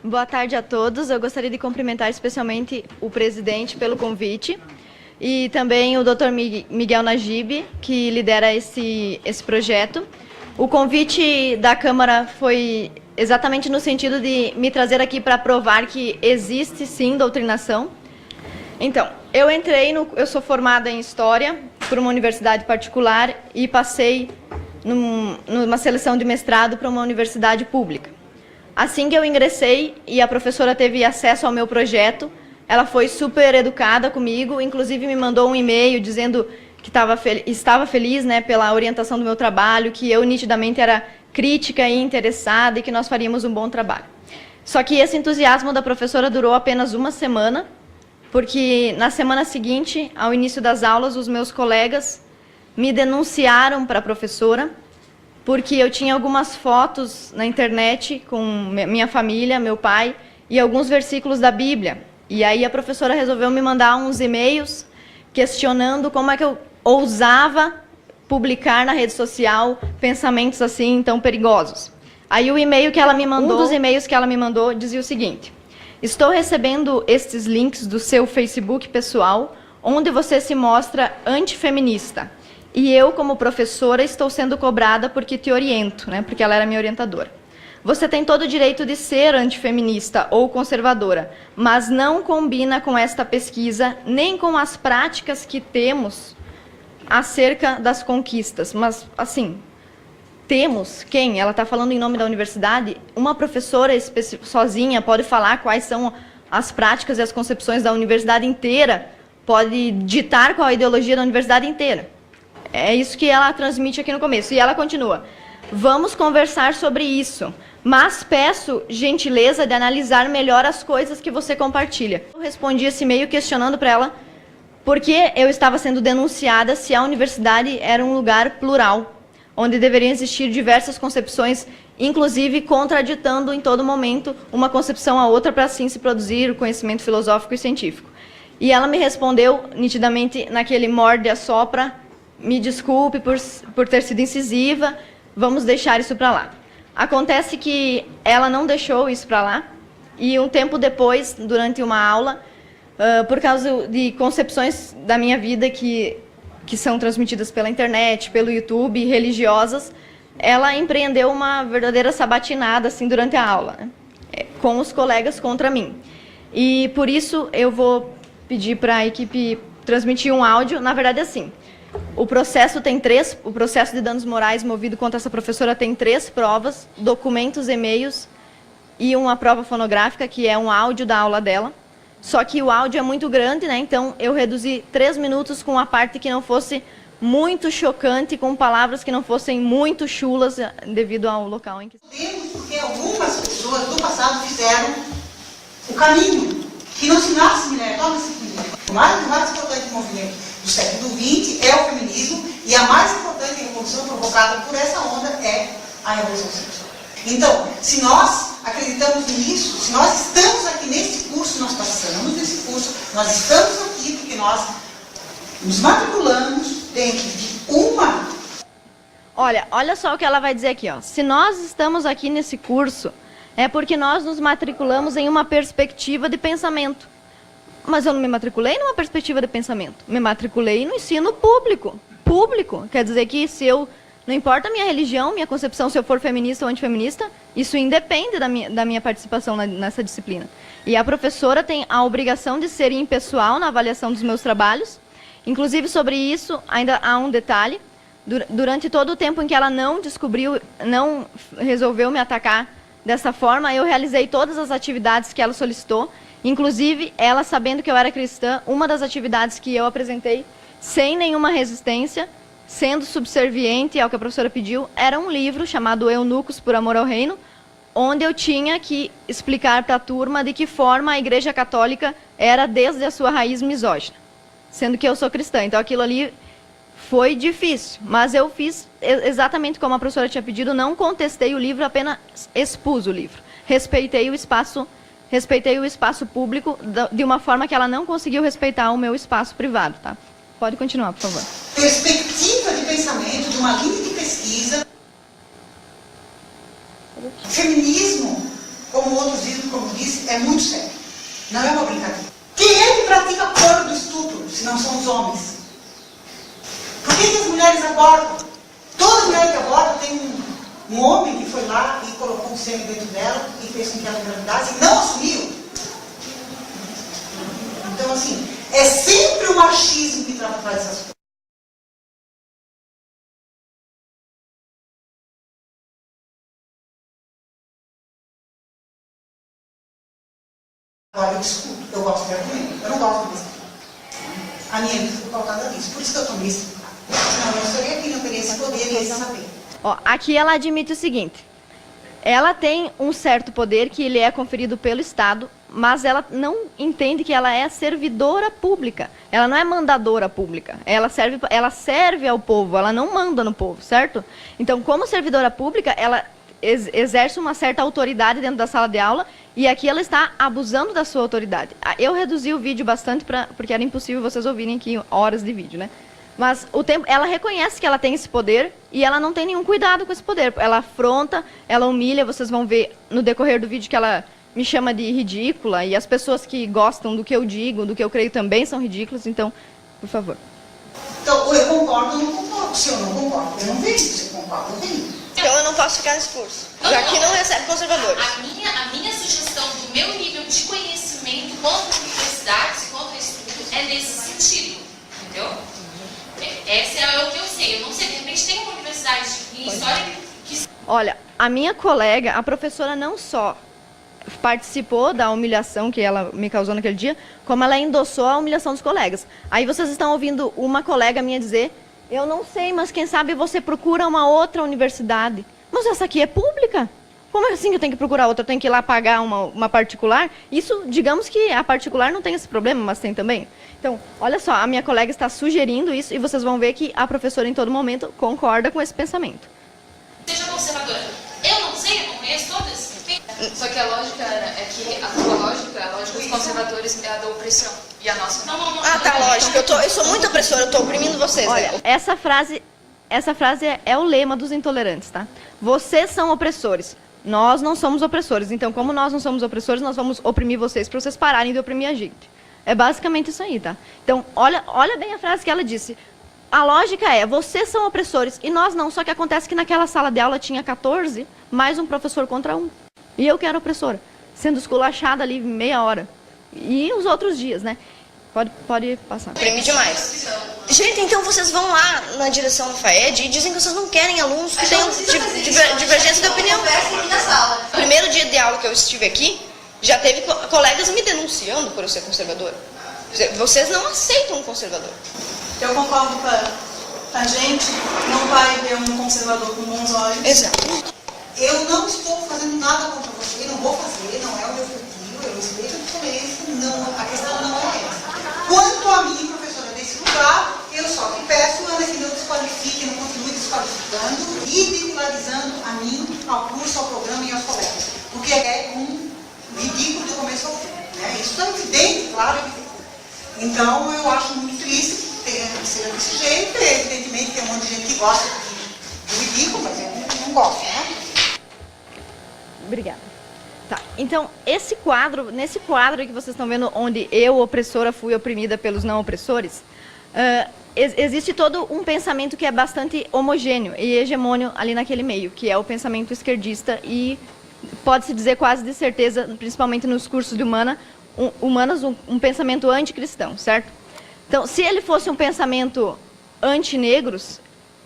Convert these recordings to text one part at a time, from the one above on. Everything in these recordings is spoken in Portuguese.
Boa tarde a todos. Eu gostaria de cumprimentar especialmente o presidente pelo convite e também o Dr. Miguel Najib, que lidera esse projeto. O convite da Câmara foi exatamente no sentido de me trazer aqui para provar que existe sim doutrinação. Então, eu sou formada em História por uma universidade particular e passei numa seleção de mestrado para uma universidade pública. Assim que eu ingressei e a professora teve acesso ao meu projeto, ela foi super educada comigo, inclusive me mandou um e-mail dizendo que estava feliz, né, pela orientação do meu trabalho, que eu nitidamente era crítica e interessada e que nós faríamos um bom trabalho. Só que esse entusiasmo da professora durou apenas uma semana, porque na semana seguinte, ao início das aulas, os meus colegas me denunciaram para a professora, porque eu tinha algumas fotos na internet com minha família, meu pai, e alguns versículos da Bíblia. E aí a professora resolveu me mandar uns e-mails questionando como é que eu ousava publicar na rede social pensamentos assim tão perigosos. Aí o e-mail que ela me mandou, um dos e-mails que ela me mandou dizia o seguinte: estou recebendo estes links do seu Facebook pessoal, onde você se mostra antifeminista. E eu, como professora, estou sendo cobrada porque te oriento, né? Porque ela era minha orientadora. Você tem todo o direito de ser antifeminista ou conservadora, mas não combina com esta pesquisa, nem com as práticas que temos acerca das conquistas. Mas, assim, temos quem? Ela está falando em nome da universidade? Uma professora sozinha pode falar quais são as práticas e as concepções da universidade inteira? Pode ditar qual a ideologia da universidade inteira? É isso que ela transmite aqui no começo. E ela continua: vamos conversar sobre isso, mas peço gentileza de analisar melhor as coisas que você compartilha. Eu respondi esse e-mail questionando para ela por que eu estava sendo denunciada se a universidade era um lugar plural, onde deveriam existir diversas concepções, inclusive contraditando em todo momento uma concepção à outra para assim se produzir o conhecimento filosófico e científico. E ela me respondeu nitidamente naquele morde-a-sopra: me desculpe por ter sido incisiva, vamos deixar isso para lá. Acontece que ela não deixou isso para lá, e um tempo depois, durante uma aula, por causa de concepções da minha vida que são transmitidas pela internet, pelo YouTube, religiosas, ela empreendeu uma verdadeira sabatinada assim, durante a aula, né? Com os colegas contra mim. E por isso eu vou pedir para a equipe transmitir um áudio. Na verdade, assim, o processo de danos morais movido contra essa professora tem 3 provas, documentos, e-mails e uma prova fonográfica, que é um áudio da aula dela. Só que o áudio é muito grande, né? Então eu reduzi 3 minutos com a parte que não fosse muito chocante, com palavras que não fossem muito chulas devido ao local em que... Porque algumas pessoas do passado fizeram o caminho, que não se nasce mulher, torna-se mulher. O mais importante movimento do século XX é o feminismo, e a mais importante revolução provocada por essa onda é a revolução sexual. Então, se nós acreditamos nisso, se nós estamos aqui nesse curso, nós passamos nesse curso, nós estamos aqui porque nós nos matriculamos dentro de uma... Olha só o que ela vai dizer aqui, ó. Se nós estamos aqui nesse curso, é porque nós nos matriculamos em uma perspectiva de pensamento. Mas eu não me matriculei numa perspectiva de pensamento. Me matriculei no ensino público. Público. Quer dizer que se eu... Não importa a minha religião, minha concepção, se eu for feminista ou antifeminista, isso independe da minha participação nessa disciplina. E a professora tem a obrigação de ser impessoal na avaliação dos meus trabalhos. Inclusive, sobre isso, ainda há um detalhe. Durante todo o tempo em que ela não resolveu me atacar dessa forma, eu realizei todas as atividades que ela solicitou. Inclusive, ela, sabendo que eu era cristã, uma das atividades que eu apresentei sem nenhuma resistência, sendo subserviente ao que a professora pediu, era um livro chamado Eunucos por Amor ao Reino, onde eu tinha que explicar para a turma de que forma a Igreja Católica era desde a sua raiz misógina, sendo que eu sou cristã. Então aquilo ali foi difícil, mas eu fiz exatamente como a professora tinha pedido, não contestei o livro, apenas expus o livro. Respeitei o espaço público de uma forma que ela não conseguiu respeitar o meu espaço privado, tá? Pode continuar, por favor. Perspectiva de pensamento, de uma linha de pesquisa. Feminismo como outros dizem, como disse, é muito sério. Não é uma brincadeira. Quem é que pratica porno do estupro, se não são os homens? Por que as mulheres abortam? Toda mulher que aborta tem um homem que foi lá e colocou um sêmen dentro dela e fez com que ela engravidasse e não assumiu. Então, assim, é sempre o machismo que traz essas coisas. Agora eu discuto, eu gosto de argumento, eu não gosto de discutir. A minha vida foi pautada nisso, por isso que eu estou me explicando. Senão eu estaria aqui, não teria esse poder e esse saber. Ó, aqui ela admite o seguinte: ela tem um certo poder que ele é conferido pelo Estado, mas ela não entende que ela é servidora pública. Ela não é mandadora pública. Ela serve ao povo, ela não manda no povo, certo? Então, como servidora pública, ela exerce uma certa autoridade dentro da sala de aula e aqui ela está abusando da sua autoridade. Eu reduzi o vídeo bastante porque era impossível vocês ouvirem aqui horas de vídeo, né? Mas ela reconhece que ela tem esse poder e ela não tem nenhum cuidado com esse poder. Ela afronta, ela humilha, vocês vão ver no decorrer do vídeo que ela me chama de ridícula e as pessoas que gostam do que eu digo, do que eu creio também são ridículas, então, por favor. Então, ou eu concordo ou não concordo. Se eu não concordo, eu não venho. Se eu concordo, eu venho. Então eu não posso ficar nesse curso. Aqui não recebe conservadores. A minha sugestão do meu nível de conhecimento contra universidades e contra estudo é nesse sentido. Entendeu? Esse é o que eu sei. Eu não sei, de repente tem uma universidade em história que... Olha, a minha colega, a professora não só participou da humilhação que ela me causou naquele dia, como ela endossou a humilhação dos colegas. Aí vocês estão ouvindo uma colega minha dizer: eu não sei, mas quem sabe você procura uma outra universidade. Mas essa aqui é pública. Como é assim que eu tenho que procurar outra? Eu tenho que ir lá pagar uma particular? Isso, digamos que a particular não tem esse problema, mas tem também. Então, olha só, a minha colega está sugerindo isso e vocês vão ver que a professora em todo momento concorda com esse pensamento. Seja conservadora. Eu não sei, eu não conheço todas. Só que a lógica é que a tua lógica, a lógica dos conservadores é a da opressão. E a nossa não. Ah, tá, lógico. Eu sou muito opressora, eu tô oprimindo vocês. Olha, né? essa frase é o lema dos intolerantes, tá? Vocês são opressores. Nós não somos opressores. Então, como nós não somos opressores, nós vamos oprimir vocês para vocês pararem de oprimir a gente. É basicamente isso aí, tá? Então, olha bem a frase que ela disse. A lógica é, vocês são opressores e nós não. Só que acontece que naquela sala de aula tinha 14, mais um professor contra 1. E eu que era opressora, sendo esculachada ali meia hora. E os outros dias, né? Pode passar. Oprime demais. Gente, então vocês vão lá na direção do FAED e dizem que vocês não querem alunos que tenham divergência de opinião. Primeiro dia de aula que eu estive aqui, já teve colegas me denunciando por eu ser conservadora. Vocês não aceitam um conservador. Eu concordo com a gente, não vai ver um conservador com bons olhos. Exato. Eu não estou fazendo nada contra você, não vou fazer, não é o meu perfil, eu respeito a diferença, não, a questão não é essa. Quanto a mim, professora desse lugar, eu só te peço, Ana, que não desqualifique, não continue desqualificando, ridicularizando a mim, ao curso, ao programa e aos colegas. Porque é um ridículo do começo ao fim. Né? Isso é evidente, claro. Então, eu acho muito triste que seja desse jeito. Evidentemente, tem um monte de gente que gosta de ridículo, mas eu não gosto, né? Obrigada. Tá, então, nesse quadro que vocês estão vendo, onde eu, opressora, fui oprimida pelos não opressores, existe todo um pensamento que é bastante homogêneo e hegemônio ali naquele meio, que é o pensamento esquerdista e pode-se dizer quase de certeza, principalmente nos cursos de humanas, um pensamento anticristão, certo? Então, se ele fosse um pensamento anti-negros,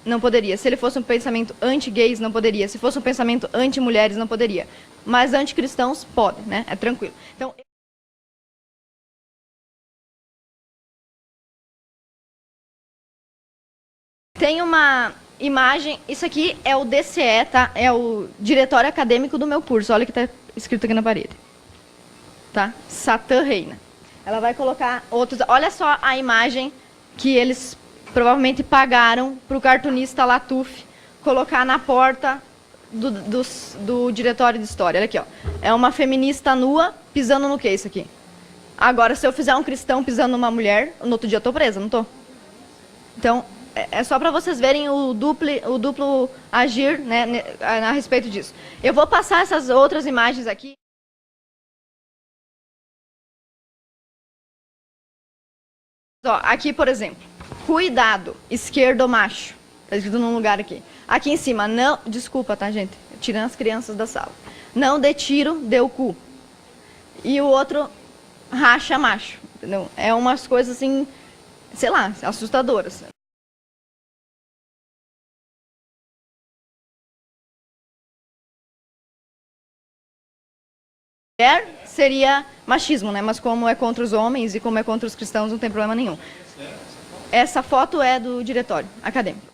não poderia. Se ele fosse um pensamento anti-gays, não poderia. Se fosse um pensamento anti-mulheres, não poderia. Mas anticristãos, pode, né? É tranquilo. Então, tem uma imagem, isso aqui é o DCE, tá? É o diretório acadêmico do meu curso. Olha o que está escrito aqui na parede. Tá? Satã reina. Ela vai colocar outros... Olha só a imagem que eles provavelmente pagaram para o cartunista Latuf colocar na porta do diretório de história. Olha aqui, ó. É uma feminista nua pisando no que isso aqui? Agora, se eu fizer um cristão pisando numa mulher, no outro dia eu tô presa, não tô? Então, é só para vocês verem o duplo agir, né, a respeito disso. Eu vou passar essas outras imagens aqui. Ó, aqui, por exemplo, cuidado, esquerdo macho. Tá escrito num lugar aqui. Aqui em cima, não... Desculpa, tá, gente? Tirando as crianças da sala. Não dê tiro, dê o cu. E o outro, racha macho. Entendeu? É umas coisas assim, sei lá, assustadoras. Seria machismo, né? Mas como é contra os homens e como é contra os cristãos, não tem problema nenhum. Essa foto é do diretório acadêmico.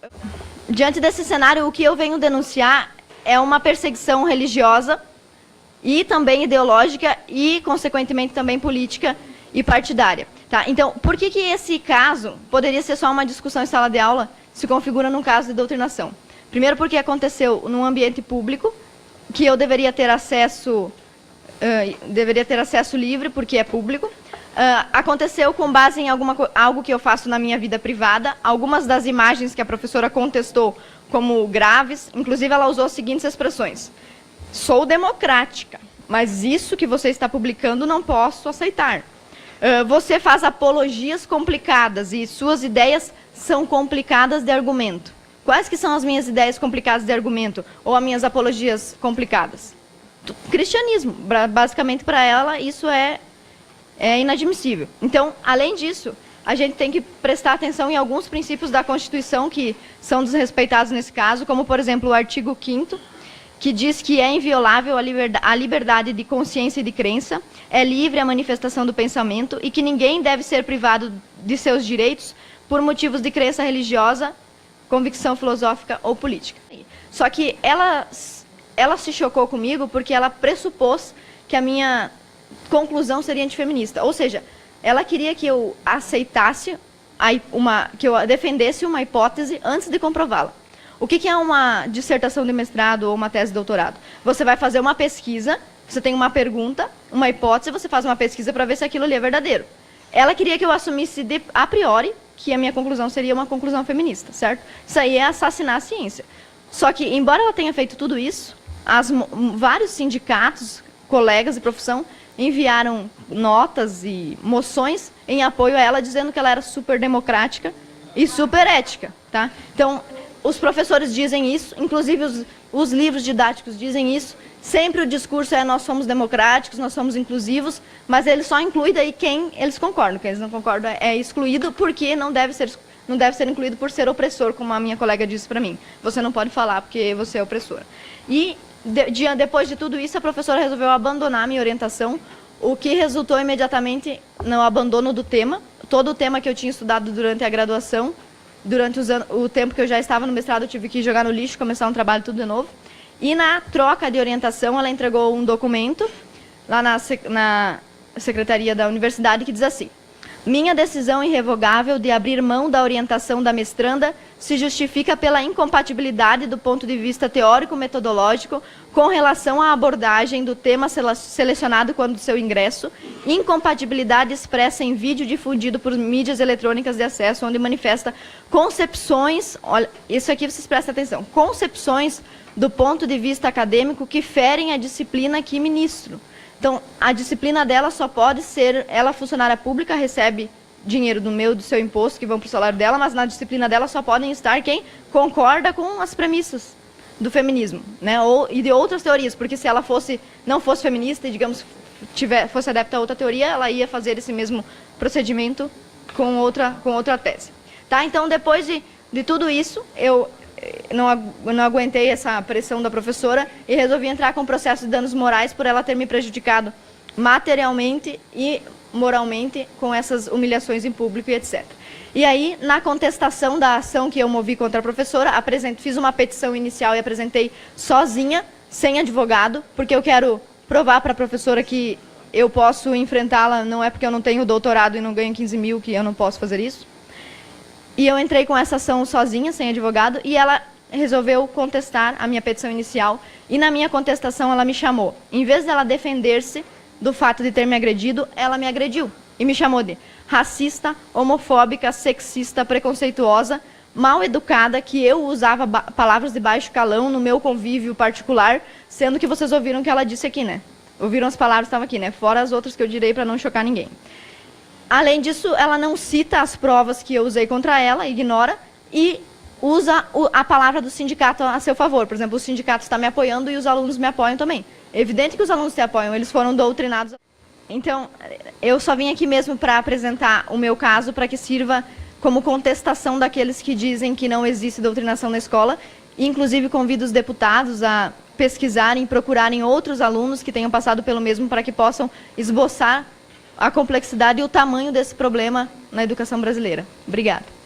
Diante desse cenário, o que eu venho denunciar é uma perseguição religiosa e também ideológica e, consequentemente, também política e partidária. Tá? Então, por que esse caso poderia ser só uma discussão em sala de aula se configura num caso de doutrinação? Primeiro porque aconteceu num ambiente público, que eu deveria ter acesso livre, porque é público. Aconteceu com base em algo que eu faço na minha vida privada. Algumas das imagens que a professora contestou como graves, inclusive ela usou as seguintes expressões: sou democrática, mas isso que você está publicando não posso aceitar. Você faz apologias complicadas e suas ideias são complicadas de argumento. Quais que são as minhas ideias complicadas de argumento ou as minhas apologias complicadas? Cristianismo. Basicamente, para ela, isso é inadmissível. Então, além disso, a gente tem que prestar atenção em alguns princípios da Constituição que são desrespeitados nesse caso, como, por exemplo, o artigo 5º, que diz que é inviolável a liberdade de consciência e de crença, é livre a manifestação do pensamento e que ninguém deve ser privado de seus direitos por motivos de crença religiosa, convicção filosófica ou política. Só que ela se chocou comigo porque ela pressupôs que a minha conclusão seria antifeminista. Ou seja, ela queria que eu aceitasse, que eu defendesse uma hipótese antes de comprová-la. O que é uma dissertação de mestrado ou uma tese de doutorado? Você vai fazer uma pesquisa, você tem uma pergunta, uma hipótese, você faz uma pesquisa para ver se aquilo ali é verdadeiro. Ela queria que eu assumisse a priori que a minha conclusão seria uma conclusão feminista, certo? Isso aí é assassinar a ciência. Só que, embora ela tenha feito tudo isso, vários sindicatos, colegas de profissão, enviaram notas e moções em apoio a ela, dizendo que ela era super democrática e super ética. Tá? Então, os professores dizem isso, inclusive os livros didáticos dizem isso. Sempre o discurso é nós somos democráticos, nós somos inclusivos, mas ele só inclui daí quem eles concordam. Quem eles não concordam é excluído, porque não deve ser incluído por ser opressor, como a minha colega disse para mim. Você não pode falar porque você é opressora. E depois de tudo isso, a professora resolveu abandonar a minha orientação, o que resultou imediatamente no abandono do tema. Todo o tema que eu tinha estudado durante a graduação, durante o tempo que eu já estava no mestrado, eu tive que jogar no lixo, começar um trabalho tudo de novo. E na troca de orientação, ela entregou um documento lá na secretaria da universidade que diz assim: minha decisão irrevogável de abrir mão da orientação da mestranda se justifica pela incompatibilidade do ponto de vista teórico-metodológico com relação à abordagem do tema selecionado quando do seu ingresso, incompatibilidade expressa em vídeo difundido por mídias eletrônicas de acesso, onde manifesta concepções, olha, isso aqui vocês prestem atenção, concepções do ponto de vista acadêmico que ferem a disciplina que ministro. Então, a disciplina dela só pode ser, ela funcionária pública, recebe dinheiro do seu imposto, que vão para o salário dela, mas na disciplina dela só podem estar quem concorda com as premissas do feminismo, né? E de outras teorias, porque se ela não fosse feminista e, digamos, fosse adepta a outra teoria, ela ia fazer esse mesmo procedimento com outra tese. Tá? Então, depois de tudo isso, eu não aguentei essa pressão da professora e resolvi entrar com processo de danos morais por ela ter me prejudicado materialmente e moralmente com essas humilhações em público e etc. E aí, na contestação da ação que eu movi contra a professora, fiz uma petição inicial e apresentei sozinha, sem advogado, porque eu quero provar para a professora que eu posso enfrentá-la, não é porque eu não tenho doutorado e não ganho 15 mil que eu não posso fazer isso. E eu entrei com essa ação sozinha, sem advogado, e ela resolveu contestar a minha petição inicial. E na minha contestação ela me chamou. Em vez dela defender-se do fato de ter me agredido, ela me agrediu. E me chamou de racista, homofóbica, sexista, preconceituosa, mal educada, que eu usava palavras de baixo calão no meu convívio particular, sendo que vocês ouviram o que ela disse aqui, né? Ouviram as palavras que estavam aqui, né? Fora as outras que eu direi para não chocar ninguém. Além disso, ela não cita as provas que eu usei contra ela, ignora, e usa a palavra do sindicato a seu favor. Por exemplo, o sindicato está me apoiando e os alunos me apoiam também. É evidente que os alunos te apoiam, eles foram doutrinados. Então, eu só vim aqui mesmo para apresentar o meu caso, para que sirva como contestação daqueles que dizem que não existe doutrinação na escola. Inclusive, convido os deputados a pesquisarem, procurarem outros alunos que tenham passado pelo mesmo, para que possam esboçar a complexidade e o tamanho desse problema na educação brasileira. Obrigada.